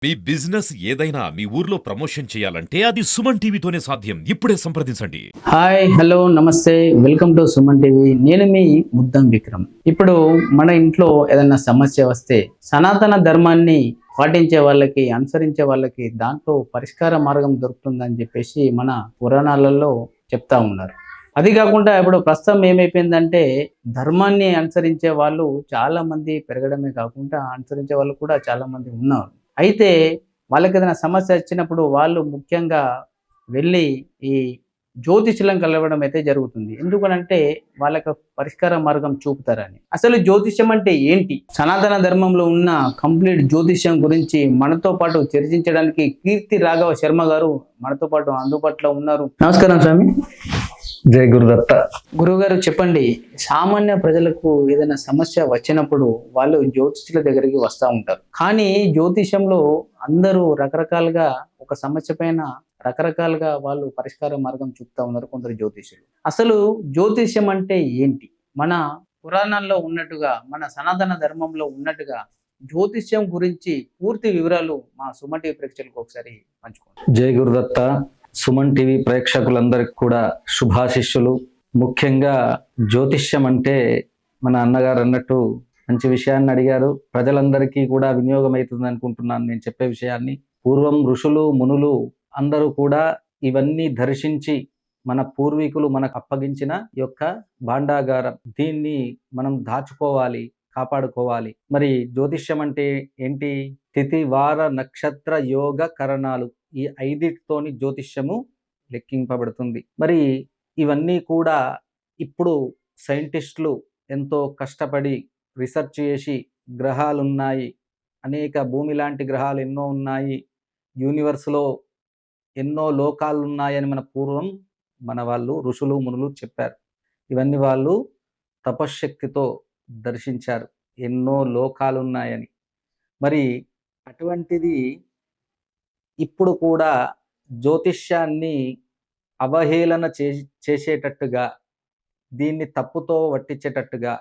మీ business ఏదైనా మీ ఊర్లో promotion చేయాలంటే అది సుమన్ టీవీతోనే సాధ్యం. ఇప్పుడే సంప్రదించండి. హాయ్ హలో నమస్తే వెల్కమ్ టు సుమన్ టీవీ. నేను మీ ముద్దం విక్రమ్. ఇప్పుడు మన ఇంట్లో ఏదైనా సమస్య వస్తే సనాతన ధర్మాన్ని పాటించే వాళ్ళకి, అనుసరించే వాళ్ళకి దాంట్లో పరిష్కార మార్గం దొరుకుతుందని చెప్పేసి మన పురాణాలలో చెప్తా ఉన్నారు. అది కాకుండా ఇప్పుడు ప్రస్తుతం ఏమైపోయిందంటే ధర్మాన్ని అనుసరించే వాళ్ళు చాలా మంది పెరగడమే కాకుండా అనుసరించే వాళ్ళు కూడా చాలా మంది ఉన్నారు. అయితే వాళ్ళకి ఏదైనా సమస్య వచ్చినప్పుడు వాళ్ళు ముఖ్యంగా వెళ్ళి ఈ జ్యోతిష్యులను కలవడం అయితే జరుగుతుంది. ఎందుకనంటే వాళ్ళకు పరిష్కార మార్గం చూపుతారని. అసలు జ్యోతిష్యం అంటే ఏంటి? సనాతన ధర్మంలో ఉన్న కంప్లీట్ జ్యోతిష్యం గురించి మనతో పాటు చర్చించడానికి కీర్తి రాఘవ శర్మ గారు మనతో పాటు అందుబాటులో ఉన్నారు. నమస్కారం స్వామి. జై గురుదత్త. గురువుగారు చెప్పండి, సామాన్య ప్రజలకు ఏదైనా సమస్య వచ్చినప్పుడు వాళ్ళు జ్యోతిష్యుల దగ్గరికి వస్తూ ఉంటారు. కానీ జ్యోతిష్యంలో అందరూ రకరకాలుగా ఒక సమస్య పైన రకరకాలుగా వాళ్ళు పరిష్కార మార్గం చూపుతా ఉన్నారు కొందరు జ్యోతిష్యులు. అసలు జ్యోతిష్యం అంటే ఏంటి? మన పురాణాల్లో ఉన్నట్టుగా, మన సనాతన ధర్మంలో ఉన్నట్టుగా జ్యోతిష్యం గురించి పూర్తి వివరాలు మా సుమన్ టీవీ ప్రేక్షకులకు ఒకసారి పంచుకోండి. జై గురుదత్త. సుమన్ టీవీ ప్రేక్షకులందరికీ కూడా శుభాశిష్యులు. ముఖ్యంగా జ్యోతిష్యం అంటే మన అన్నగారు అన్నట్టు మంచి విషయాన్ని అడిగారు. ప్రజలందరికీ కూడా వినియోగం అవుతుంది అనుకుంటున్నాను నేను చెప్పే విషయాన్ని. పూర్వం ఋషులు మునులు అందరూ కూడా ఇవన్నీ దర్శించి మన పూర్వీకులు మనకు అప్పగించిన యొక్క భాండాగారం, దీన్ని మనం దాచుకోవాలి, కాపాడుకోవాలి. మరి జ్యోతిష్యం అంటే ఏంటి? తిథి వార నక్షత్ర యోగ కరణాలు, ఈ ఐదిటితోని జ్యోతిష్యము లెక్కింపబడుతుంది. మరి ఇవన్నీ కూడా ఇప్పుడు సైంటిస్టులు ఎంతో కష్టపడి రీసెర్చ్ చేసి గ్రహాలు ఉన్నాయి, అనేక భూమి లాంటి గ్రహాలు ఎన్నో ఉన్నాయి, యూనివర్స్లో ఎన్నో లోకాలు ఉన్నాయని మన పూర్వం మన వాళ్ళు ఋషులు మునులు చెప్పారు. ఇవన్నీ వాళ్ళు తపశ్శక్తితో దర్శించారు, ఎన్నో లోకాలు ఉన్నాయని. మరి అటువంటిది ఇప్పుడు కూడా జ్యోతిష్యాన్ని అవహేళన చేసేటట్టుగా, దీన్ని తప్పుతో పట్టించేటట్టుగా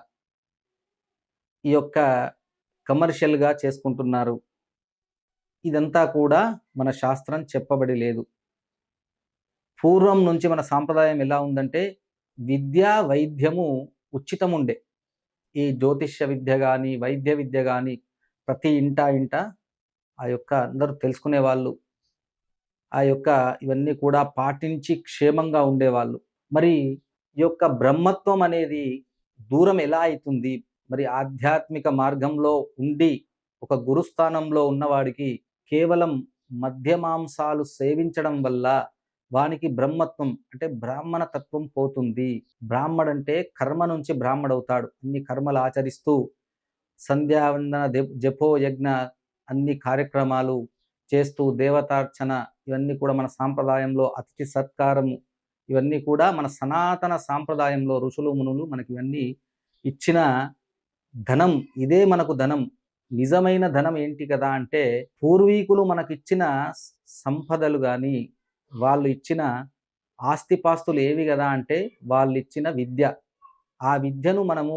ఈ యొక్క కమర్షియల్గా చేసుకుంటున్నారు. ఇదంతా కూడా మన శాస్త్రం చెప్పబడి లేదు. పూర్వం నుంచి మన సాంప్రదాయం ఎలా ఉందంటే విద్య వైద్యము ఉచితం ఉండే. ఈ జ్యోతిష్య విద్య కానీ వైద్య విద్య కానీ ప్రతి ఇంట ఆ యొక్క అందరూ తెలుసుకునే వాళ్ళు, ఆ యొక్క ఇవన్నీ కూడా పాటించి క్షేమంగా ఉండేవాళ్ళు. మరి ఈ యొక్క బ్రహ్మత్వం అనేది దూరం ఎలా అవుతుంది? మరి ఆధ్యాత్మిక మార్గంలో ఉండి ఒక గురుస్థానంలో ఉన్నవాడికి కేవలం మద్యమాంసాలు సేవించడం వల్ల వానికి బ్రహ్మత్వం అంటే బ్రాహ్మణ తత్వం పోతుంది. బ్రాహ్మడంటే కర్మ నుంచి బ్రాహ్మడవుతాడు. అన్ని కర్మలు ఆచరిస్తూ సంధ్యావందన జపో యజ్ఞ అన్ని కార్యక్రమాలు చేస్తూ దేవతార్చన, ఇవన్నీ కూడా మన సాంప్రదాయంలో అతిథి సత్కారము, ఇవన్నీ కూడా మన సనాతన సాంప్రదాయంలో ఋషులు మునులు మనకి ఇవన్నీ ఇచ్చిన ధనం. ఇదే మనకు ధనం. నిజమైన ధనం ఏంటి కదా అంటే పూర్వీకులు మనకిచ్చిన సంపదలు కానీ వాళ్ళు ఇచ్చిన ఆస్తిపాస్తులు ఏవి కదా అంటే వాళ్ళు ఇచ్చిన విద్య. ఆ విద్యను మనము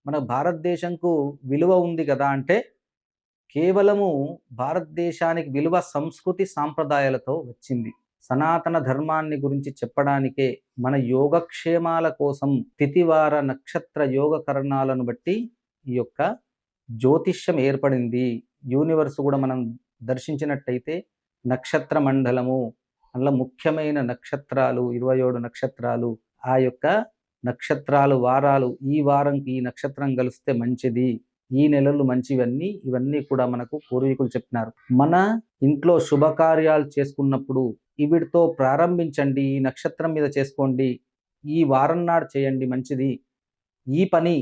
మన భారతదేశంకు విలువ ఉంది కదా అంటే కేవలము భారతదేశానికి విలువ సంస్కృతి సాంప్రదాయాలతో వచ్చింది. సనాతన ధర్మాన్ని గురించి చెప్పడానికే మన యోగక్షేమాల కోసం తిథివార నక్షత్ర యోగ కరణాలను బట్టి ఈ యొక్క జ్యోతిష్యం ఏర్పడింది. యూనివర్స్ కూడా మనం దర్శించినట్టయితే నక్షత్ర మండలము, అందులో ముఖ్యమైన నక్షత్రాలు 27 నక్షత్రాలు, ఆ యొక్క నక్షత్రాలు వారాలు, ఈ వారంకి ఈ నక్షత్రం కలిస్తే మంచిది, ఈ నెలలు మంచివన్నీ, ఇవన్నీ కూడా మనకు పూర్వీకులు చెప్పినారు. మన ఇంట్లో శుభకార్యాలు చేసుకున్నప్పుడు వీటితో ప్రారంభించండి, ఈ నక్షత్రం మీద చేసుకోండి, ఈ వారం నాడు చేయండి మంచిది, ఈ పని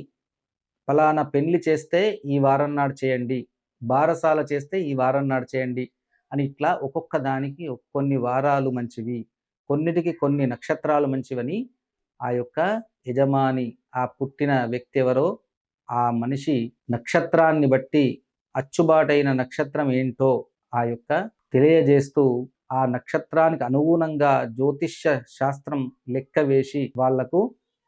ఫలానా పెళ్లి చేస్తే ఈ వారం నాడు చేయండి, బారసాల చేస్తే ఈ వారం నాడు చేయండి అని ఇట్లా ఒక్కొక్క దానికి కొన్ని వారాలు మంచివి, కొన్నిటికి కొన్ని నక్షత్రాలు మంచివని ఆ యొక్క యజమాని, ఆ పుట్టిన వ్యక్తి ఎవరో ఆ మనిషి నక్షత్రాన్ని బట్టి అచ్చుబాటైన నక్షత్రం ఏంటో ఆ యొక్క తెలియజేస్తూ ఆ నక్షత్రానికి అనుగుణంగా జ్యోతిష్య శాస్త్రం లెక్క వేసి వాళ్లకు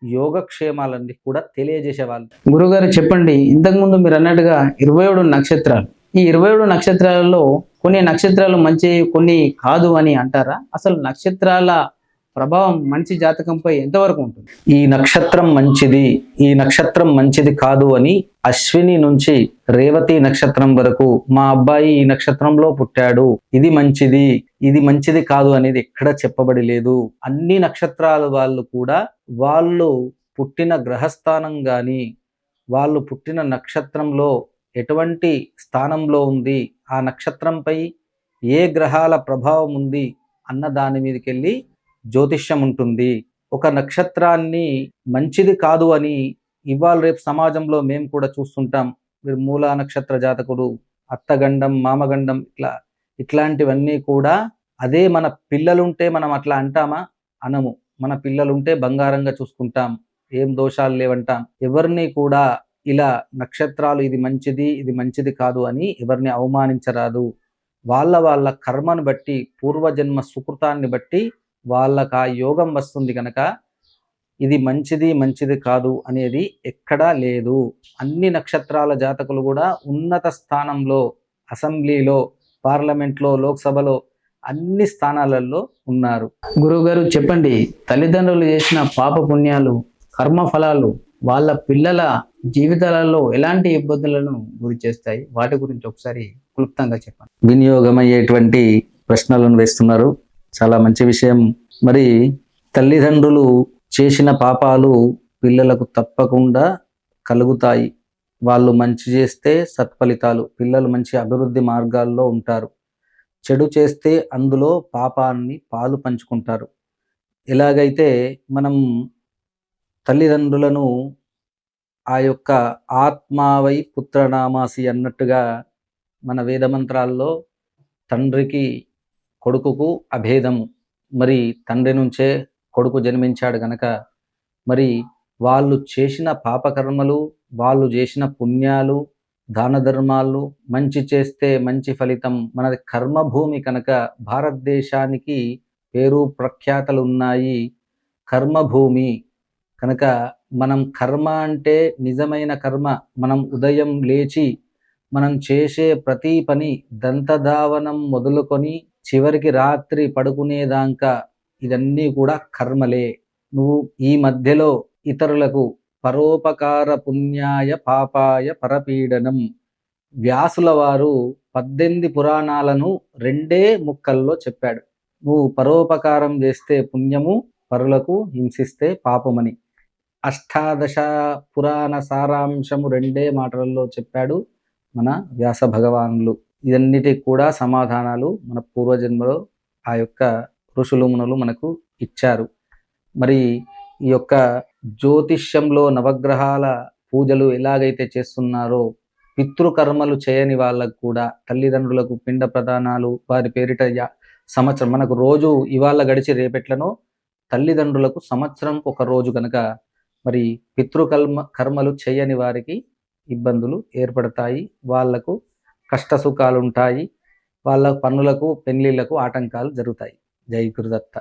యోగక్షేమాలన్నీ కూడా తెలియజేసేవాళ్ళు. గురుగారు చెప్పండి, ఇంతకుముందు మీరు అన్నట్టుగా 27 నక్షత్రాలు, ఈ 27 నక్షత్రాలలో కొన్ని నక్షత్రాలు మంచి కొన్ని కాదు అని అంటారా? అసలు నక్షత్రాల ప్రభావం మనిషి జాతకంపై ఎంతవరకు ఉంటుంది? ఈ నక్షత్రం మంచిది, ఈ నక్షత్రం మంచిది కాదు అని అశ్విని నుంచి రేవతి నక్షత్రం వరకు మా అబ్బాయి ఈ నక్షత్రంలో పుట్టాడు, ఇది మంచిది ఇది మంచిది కాదు అనేది ఎక్కడ చెప్పబడి లేదు. అన్ని నక్షత్రాల వాళ్ళు కూడా వాళ్ళు పుట్టిన గ్రహస్థానం గాని వాళ్ళు పుట్టిన నక్షత్రంలో ఎటువంటి స్థానంలో ఉంది, ఆ నక్షత్రంపై ఏ గ్రహాల ప్రభావం ఉంది అన్న దాని మీదకి వెళ్ళి జ్యోతిష్యం ఉంటుంది. ఒక నక్షత్రాన్ని మంచిది కాదు అని ఇవాళ రేపు సమాజంలో మేము కూడా చూస్తుంటాం. మీరు మూలా నక్షత్ర జాతకుడు, అత్తగండం, మామగండం, ఇట్లాంటివన్నీ కూడా అదే మన పిల్లలుంటే మనం అట్లా అంటామా? అనము. మన పిల్లలుంటే బంగారంగా చూసుకుంటాం, ఏం దోషాలు లేవంటాం. ఎవరిని కూడా ఇలా నక్షత్రాలు ఇది మంచిది ఇది మంచిది కాదు అని ఎవరిని అవమానించరాదు. వాళ్ళ కర్మను బట్టి, పూర్వజన్మ సుకృతాన్ని బట్టి వాళ్ళకు ఆ యోగం వస్తుంది కనుక ఇది మంచిది మంచిది కాదు అనేది ఎక్కడా లేదు. అన్ని నక్షత్రాల జాతకులు కూడా ఉన్నత స్థానంలో, అసెంబ్లీలో, పార్లమెంట్లో, లోక్సభలో అన్ని స్థానాలలో ఉన్నారు. గురువుగారు చెప్పండి, తల్లిదండ్రులు చేసిన పాప పుణ్యాలు, కర్మ ఫలాలు వాళ్ళ పిల్లల జీవితాలలో ఎలాంటి ఇబ్బందులను గురి చేస్తాయి? వాటి గురించి ఒకసారి క్లుప్తంగా చెప్పండి. వినియోగమయ్యేటువంటి ప్రశ్నలను వేస్తున్నారు, చాలా మంచి విషయం. మరి తల్లిదండ్రులు చేసిన పాపాలు పిల్లలకు తప్పకుండా కలుగుతాయి. వాళ్ళు మంచి చేస్తే సత్ఫలితాలు, పిల్లలు మంచి అభివృద్ధి మార్గాల్లో ఉంటారు. చెడు చేస్తే అందులో పాపాన్ని పాలు పంచుకుంటారు. ఎలాగైతే మనం తల్లిదండ్రులను ఆ యొక్క ఆత్మావై పుత్రనామాసి అన్నట్టుగా మన వేదమంత్రాల్లో తండ్రికి కొడుకుకు అభేదము. మరి తండ్రి నుంచే కొడుకు జన్మించాడు గనక మరి వాళ్ళు చేసిన పాపకర్మలు, వాళ్ళు చేసిన పుణ్యాలు, దాన ధర్మాలు, మంచి చేస్తే మంచి ఫలితం. మనది కర్మభూమి కనుక భారతదేశానికి పేరు ప్రఖ్యాతలు ఉన్నాయి, కర్మభూమి కనుక మనం కర్మ అంటే నిజమైన కర్మ. మనం ఉదయం లేచి మనం చేసే ప్రతి పని, దంతధావనం మొదలుకొని చివరికి రాత్రి పడుకునేదాకా ఇదన్నీ కూడా కర్మలే. నువ్వు ఈ మధ్యలో ఇతరులకు పరోపకార పుణ్యాయ పాపాయ పరపీడనం, వ్యాసుల వారు 18 పురాణాలను 2 ముక్కల్లో చెప్పాడు. నువ్వు పరోపకారం చేస్తే పుణ్యము, పరులకు హింసిస్తే పాపమని. 18 పురాణ సారాంశము 2 మాటలలో చెప్పాడు మన వ్యాస భగవానులు. ఇదన్నిటికి కూడా సమాధానాలు మన పూర్వజన్మలో ఆ యొక్క ఋషులు మునులు మనకు ఇచ్చారు. మరి ఈ యొక్క జ్యోతిష్యంలో నవగ్రహాల పూజలు ఎలాగైతే చేస్తున్నారో, పితృకర్మలు చేయని వాళ్ళకు కూడా తల్లిదండ్రులకు పిండ ప్రదానాలు, వారి పేరిట సంవత్సరం, మనకు రోజు ఇవాళ గడిచి రేపెట్లనో తల్లిదండ్రులకు సంవత్సరంకు ఒక రోజు కనుక మరి కర్మలు చేయని వారికి ఇబ్బందులు ఏర్పడతాయి. వాళ్లకు కష్ట సుఖాలు ఉంటాయి. వాళ్ళ పనులకు, పెళ్లిళ్లకు ఆటంకాలు జరుగుతాయి. జై గురుదత్త.